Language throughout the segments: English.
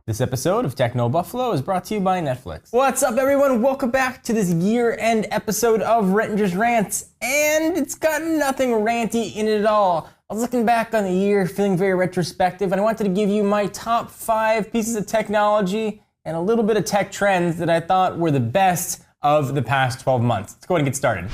This episode of Techno Buffalo is brought to you by Netflix. What's up, everyone? Welcome back to this year-end episode of Rentgers Rants, and it's got nothing ranty in it at all. I was looking back on the year, feeling very retrospective, and I wanted to give you my top 5 pieces of technology and a little bit of tech trends that I thought were the best of the past 12 months. Let's go ahead and get started.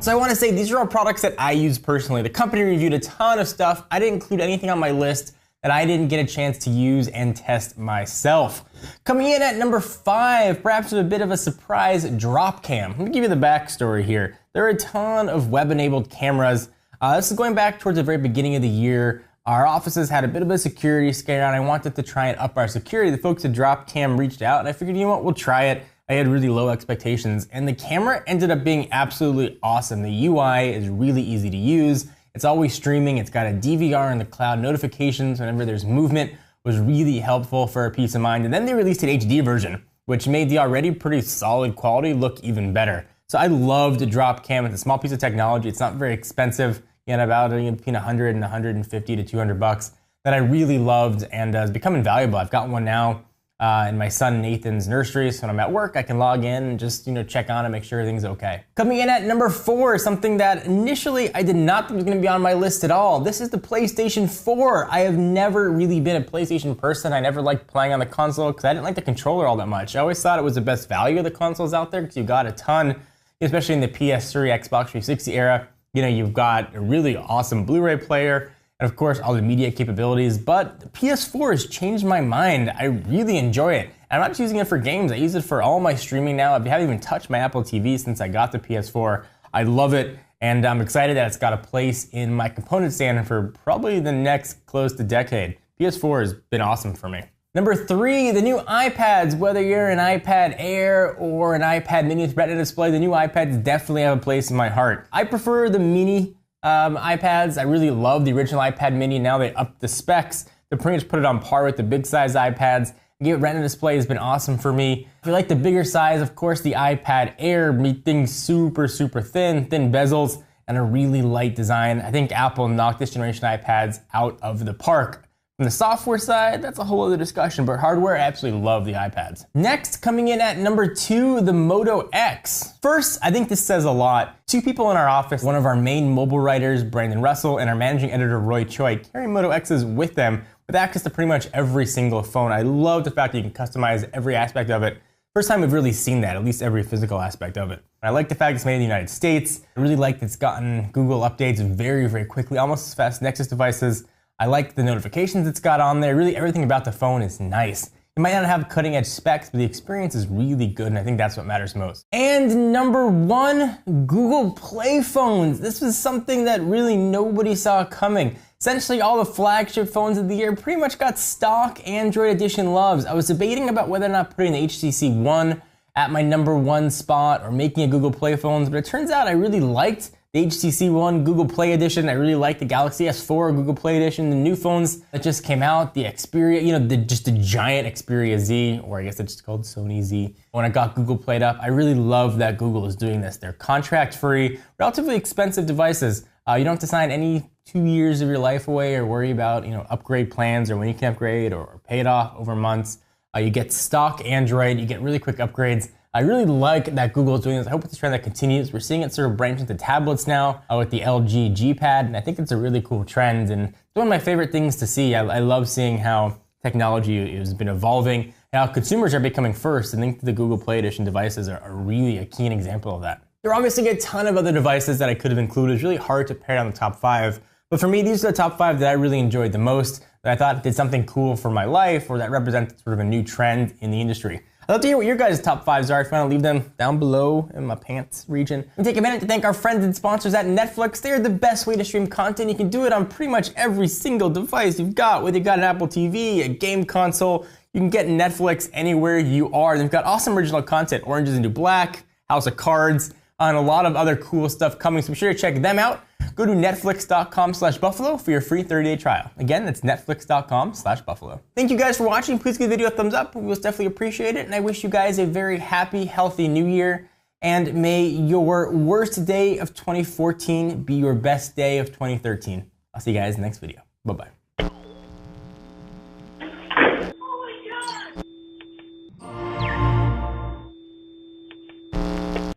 So I want to say these are all products that I use personally. The company reviewed a ton of stuff. I didn't include anything on my list that I didn't get a chance to use and test myself. Coming in at number 5, perhaps with a bit of a surprise, Dropcam. Let me give you the backstory here. There are a ton of web-enabled cameras. This is going back towards the very beginning of the year. Our offices had a bit of a security scare and I wanted to try and up our security. The folks at Dropcam reached out and I figured, you know what, we'll try it. I had really low expectations and the camera ended up being absolutely awesome. The UI is really easy to use. It's always streaming. It's got a DVR in the cloud. Notifications whenever there's movement was really helpful for a peace of mind. And then they released an HD version, which made the already pretty solid quality look even better. So I loved Dropcam. It's a small piece of technology. It's not very expensive. You know, about between 100 and 150 to 200 bucks that I really loved and is becoming valuable. I've got one now in my son Nathan's nursery, so when I'm at work I can log in and just check on and make sure everything's okay. Coming in at number 4, something that initially I did not think was going to be on my list at all. This is the PlayStation 4. I have never really been a PlayStation person. I never liked playing on the console because I didn't like the controller all that much. I always thought it was the best value of the consoles out there because you got a ton, especially in the PS3, Xbox 360 era. You've got a really awesome Blu-ray player, and of course all the media capabilities, but the PS4 has changed my mind. I really enjoy it. And I'm not just using it for games, I use it for all my streaming now. I haven't even touched my Apple TV since I got the PS4. I love it, and I'm excited that it's got a place in my component stand for probably the next close to decade. PS4 has been awesome for me. Number 3, the new iPads. Whether you're an iPad Air or an iPad mini with Retina display, the new iPads definitely have a place in my heart. I prefer the mini iPads. I really love the original iPad mini. Now they upped the specs. They pretty much put it on par with the big size iPads. Give Retina display has been awesome for me. If you like the bigger size, of course, the iPad Air, things super thin bezels, and a really light design. I think Apple knocked this generation iPads out of the park. From the software side, that's a whole other discussion, but hardware, I absolutely love the iPads. Next, coming in at number 2, the Moto X. First, I think this says a lot. 2 people in our office, one of our main mobile writers, Brandon Russell, and our managing editor, Roy Choi, carry Moto X's with them with access to pretty much every single phone. I love the fact that you can customize every aspect of it. First time we've really seen that, at least every physical aspect of it. I like the fact it's made in the United States. I really like that it's gotten Google updates very quickly, almost as fast as Nexus devices. I like the notifications it's got on there. Really, everything about the phone is nice. It might not have cutting edge specs, but the experience is really good, and I think that's what matters most. And number 1, Google Play phones. This was something that really nobody saw coming. Essentially, all the flagship phones of the year pretty much got stock Android edition loves. I was debating about whether or not putting the HTC One at my number 1 spot or making a Google Play phones, but it turns out I really liked the HTC One Google Play Edition. I really like the Galaxy S4 Google Play Edition. The new phones that just came out, the Xperia, just the giant Xperia Z, or I guess it's called Sony Z. When I got Google Played up, I really love that Google is doing this. They're contract-free, relatively expensive devices. You don't have to sign any 2 years of your life away or worry about upgrade plans or when you can upgrade or pay it off over months. You get stock Android, you get really quick upgrades. I really like that Google is doing this. I hope it's a trend that continues. We're seeing it sort of branch into tablets now with the LG G Pad, and I think it's a really cool trend, and it's one of my favorite things to see. I love seeing how technology has been evolving and how consumers are becoming first. I think the Google Play Edition devices are really a keen example of that. There are obviously a ton of other devices that I could have included. It's really hard to pare down the top 5, but for me, these are the top 5 that I really enjoyed the most, that I thought did something cool for my life or that represented sort of a new trend in the industry. I'd love to hear what your guys' top 5s are. If you want to leave them down below in my pants region. And take a minute to thank our friends and sponsors at Netflix. They're the best way to stream content. You can do it on pretty much every single device you've got. Whether you've got an Apple TV, a game console, you can get Netflix anywhere you are. They've got awesome original content, Orange is the New Black, House of Cards, and a lot of other cool stuff coming. So be sure to check them out. Go to netflix.com/buffalo for your free 30-day trial. Again, that's netflix.com/buffalo. Thank you guys for watching. Please give the video a thumbs up. We will definitely appreciate it. And I wish you guys a very happy, healthy new year. And may your worst day of 2014 be your best day of 2013. I'll see you guys in the next video. Bye-bye.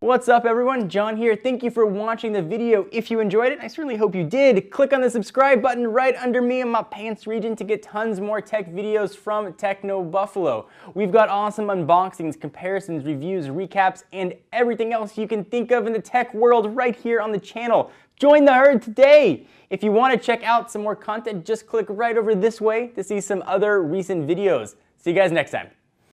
What's up everyone, John here. Thank you for watching the video. If you enjoyed it, I certainly hope you did. Click on the subscribe button right under me in my pants region to get tons more tech videos from Techno Buffalo. We've got awesome unboxings, comparisons, reviews, recaps, and everything else you can think of in the tech world right here on the channel. Join the herd today! If you want to check out some more content, just click right over this way to see some other recent videos. See you guys next time.